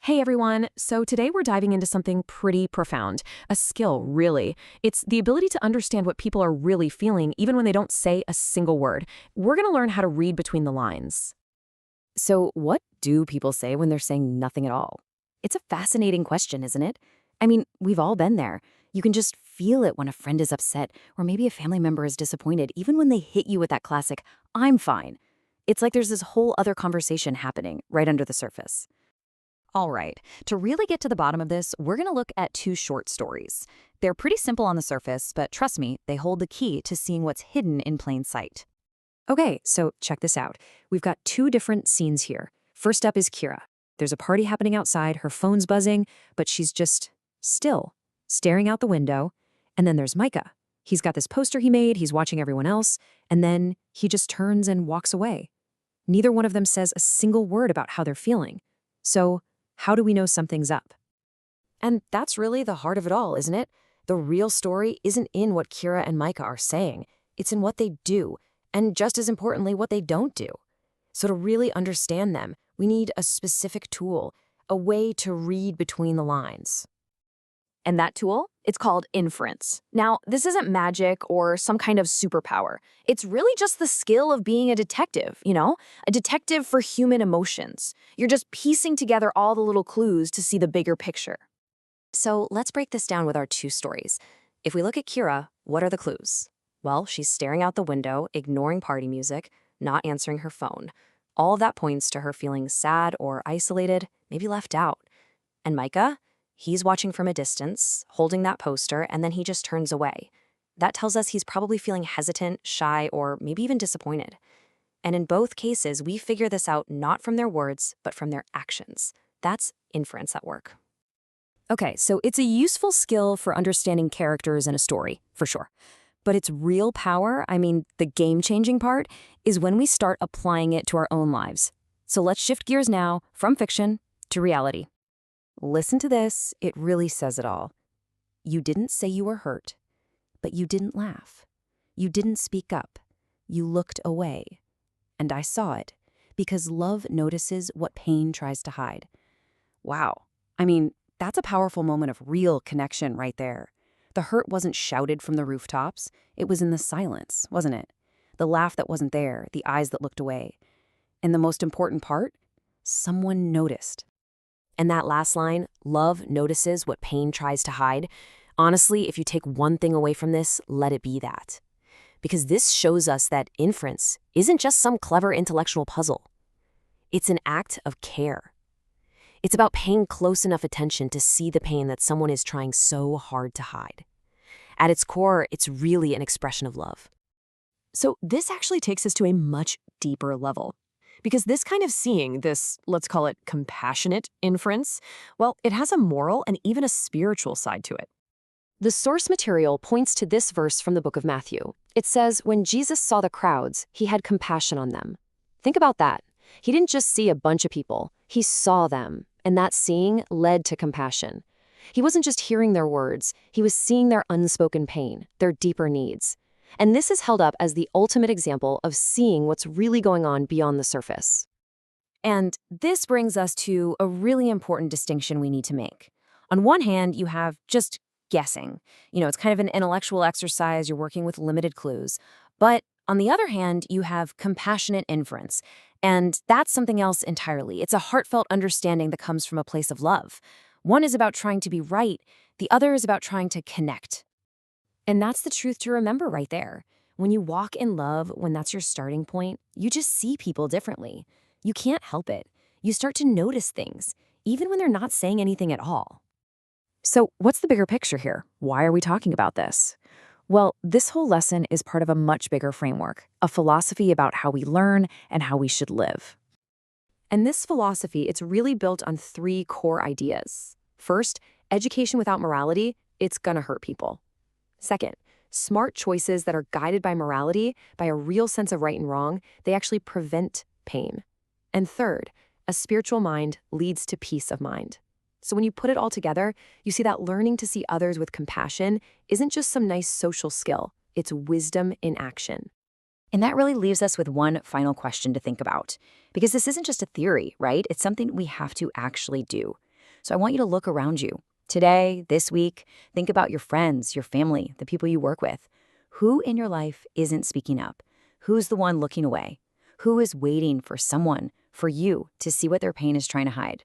Hey everyone, so today we're diving into something pretty profound, a skill, really. It's the ability to understand what people are really feeling even when they don't say a single word. We're going to learn how to read between the lines. So, what do people say when they're saying nothing at all? It's a fascinating question, isn't it? I mean, we've all been there. You can just feel it when a friend is upset or maybe a family member is disappointed, even when they hit you with that classic, I'm fine. It's like there's this whole other conversation happening right under the surface. All right, to really get to the bottom of this, we're going to look at two short stories. They're pretty simple on the surface, but trust me, they hold the key to seeing what's hidden in plain sight. Okay, so check this out. We've got two different scenes here. First up is Kira. There's a party happening outside, her phone's buzzing, but she's just still, staring out the window. And then there's Micah. He's got this poster he made, he's watching everyone else, and then he just turns and walks away. Neither one of them says a single word about how they're feeling. So, how do we know something's up? And that's really the heart of it all, isn't it? The real story isn't in what Kira and Micah are saying. It's in what they do, and just as importantly, what they don't do. So to really understand them, we need a specific tool, a way to read between the lines. And that tool? It's called Inference. Now, this isn't magic or some kind of superpower. It's really just the skill of being a detective, a detective for human emotions. You're just piecing together all the little clues to see the bigger picture. So let's break this down with our two stories. If we look at Kira, what are the clues? Well, she's staring out the window, ignoring party music, not answering her phone. All of that points to her feeling sad or isolated, maybe left out. And Micah? He's watching from a distance, holding that poster, and then he just turns away. That tells us he's probably feeling hesitant, shy, or maybe even disappointed. And in both cases, we figure this out not from their words, but from their actions. That's inference at work. Okay, so it's a useful skill for understanding characters in a story, for sure. But its real power, the game-changing part, is when we start applying it to our own lives. So let's shift gears now from fiction to reality. Listen to this, it really says it all. You didn't say you were hurt, but you didn't laugh. You didn't speak up. You looked away. And I saw it, because love notices what pain tries to hide. Wow. That's a powerful moment of real connection right there. The hurt wasn't shouted from the rooftops. It was in the silence, wasn't it? The laugh that wasn't there, the eyes that looked away. And the most important part? Someone noticed. And that last line, love notices what pain tries to hide. Honestly, if you take one thing away from this, let it be that. Because this shows us that inference isn't just some clever intellectual puzzle. It's an act of care. It's about paying close enough attention to see the pain that someone is trying so hard to hide. At its core, it's really an expression of love. So this actually takes us to a much deeper level. Because this kind of seeing, this, let's call it compassionate inference, well, it has a moral and even a spiritual side to it. The source material points to this verse from the book of Matthew. It says, when Jesus saw the crowds, he had compassion on them. Think about that. He didn't just see a bunch of people, he saw them, and that seeing led to compassion. He wasn't just hearing their words, he was seeing their unspoken pain, their deeper needs. And this is held up as the ultimate example of seeing what's really going on beyond the surface. And this brings us to a really important distinction we need to make. On one hand, you have just guessing. It's kind of an intellectual exercise, you're working with limited clues. But on the other hand, you have compassionate inference. And that's something else entirely. It's a heartfelt understanding that comes from a place of love. One is about trying to be right, the other is about trying to connect. And that's the truth to remember right there. When you walk in love, when that's your starting point, you just see people differently. You can't help it. You start to notice things, even when they're not saying anything at all. So what's the bigger picture here? Why are we talking about this? Well, this whole lesson is part of a much bigger framework, a philosophy about how we learn and how we should live. And this philosophy, it's really built on three core ideas. First, education without morality, it's gonna hurt people. Second, smart choices that are guided by morality, by a real sense of right and wrong, they actually prevent pain. And third, a spiritual mind leads to peace of mind. So when you put it all together, you see that learning to see others with compassion isn't just some nice social skill, it's wisdom in action. And that really leaves us with one final question to think about. Because this isn't just a theory, right? It's something we have to actually do. So I want you to look around you. Today, this week, think about your friends, your family, the people you work with. Who in your life isn't speaking up? Who's the one looking away? Who is waiting for someone, for you, to see what their pain is trying to hide?